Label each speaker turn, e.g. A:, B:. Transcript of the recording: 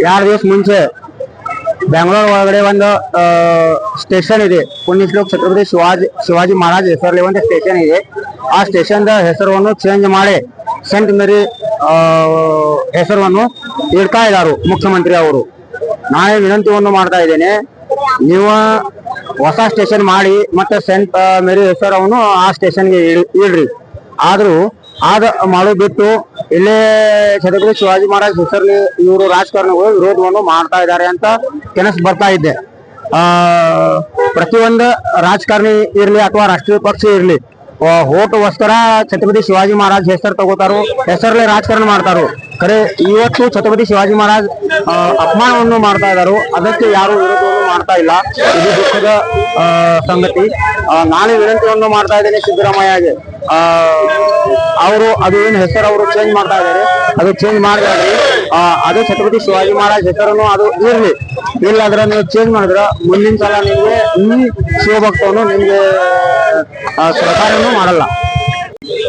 A: 2 ದಿವಸ ಮುಂಚೆ ಬೆಂಗಳೂರು ಒಳಗಡೆ ಒಂದು ಸ್ಟೇಷನ್ ಇದೆ, ಪುಣ್ಯಶ್ಲೋಕ ಛತ್ರಪತಿ ಶಿವಾಜಿ ಮಹಾರಾಜ್ ಹೆಸರಲ್ಲಿ ಒಂದು ಸ್ಟೇಷನ್ ಇದೆ. ಆ ಸ್ಟೇಷನ್ ಹೆಸರನ್ನು ಚೇಂಜ್ ಮಾಡಿ ಸೆಂಟ್ ಮೇರಿ ಹೆಸರನ್ನು ಇಡ್ತಾ ಇದ್ದಾರೆ ಮುಖ್ಯಮಂತ್ರಿ ಅವರು. ನಾನೇ ವಿನಂತಿಯನ್ನು ಮಾಡ್ತಾ ಇದ್ದೇನೆ, ನೀವು ಹೊಸ ಸ್ಟೇಷನ್ ಮಾಡಿ ಮತ್ತೆ ಸೆಂಟ್ ಮೇರಿ ಹೆಸರನ್ನು ಆ ಸ್ಟೇಷನ್ಗೆ ಇಡ್ರಿ. ಆದ್ರೂ ಮಾಡೋದು ಬಿಟ್ಟು ಇಲ್ಲೇ ಛತ್ರಪತಿ ಶಿವಾಜಿ ಮಹಾರಾಜ್ ಹೆಸರಲ್ಲಿ ಇವರು ರಾಜಕಾರಣಿಗಳು ವಿರೋಧವನ್ನು ಮಾಡ್ತಾ ಇದ್ದಾರೆ ಅಂತ ಕೆನಸ್ ಬರ್ತಾ ಇದ್ದೆ. ಪ್ರತಿಯೊಂದು ರಾಜಕಾರಣಿ ಇರ್ಲಿ ಅಥವಾ ರಾಷ್ಟ್ರೀಯ ಪಕ್ಷ ಇರ್ಲಿ, ಓಟುಗೋಸ್ಕರ ಛತ್ರಪತಿ ಶಿವಾಜಿ ಮಹಾರಾಜ್ ಹೆಸರು ತಗೋತಾರೋ, ಹೆಸರಲ್ಲೇ ರಾಜಕಾರಣ ಮಾಡ್ತಾರೋ. ಖರೆ ಇವತ್ತು ಛತ್ರಪತಿ ಶಿವಾಜಿ ಮಹಾರಾಜ್ ಅಪಮಾನವನ್ನು ಮಾಡ್ತಾ ಇದ್ದಾರೋ, ಅದಕ್ಕೆ ಯಾರು ವಿರೋಧವನ್ನು ಮಾಡ್ತಾ ಇಲ್ಲ. ಇದು ದುಃಖದ ಸಂಗತಿ. ನಾನೇ ವಿನಂತಿಯನ್ನು ಮಾಡ್ತಾ ಇದ್ದೇನೆ ಸಿದ್ದರಾಮಯ್ಯಗೆ, ಅವರು ಅದು ಏನು ಹೆಸರು ಅವರು ಚೇಂಜ್ ಮಾಡ್ತಾ ಇದ್ದಾರೆ, ಅದು ಚೇಂಜ್ ಮಾಡಬೇಡ್ರಿ. ಅದು ಛತ್ರಪತಿ ಶಿವಾಜಿ ಮಹಾರಾಜ್ ಹೆಸರನ್ನು ಅದು ಇರ್ಲಿ. ಇಲ್ಲಾಂದ್ರೆ ನೀವು ಚೇಂಜ್ ಮಾಡಿದ್ರೆ ಮುಂದಿನ ಸಲ ನಿಮ್ಗೆ ಈ ಶಿವಭಕ್ತವನ್ನು ನಿಮ್ಗೆ ಸರ್ಕಾರನೂ ಮಾಡಲ್ಲ.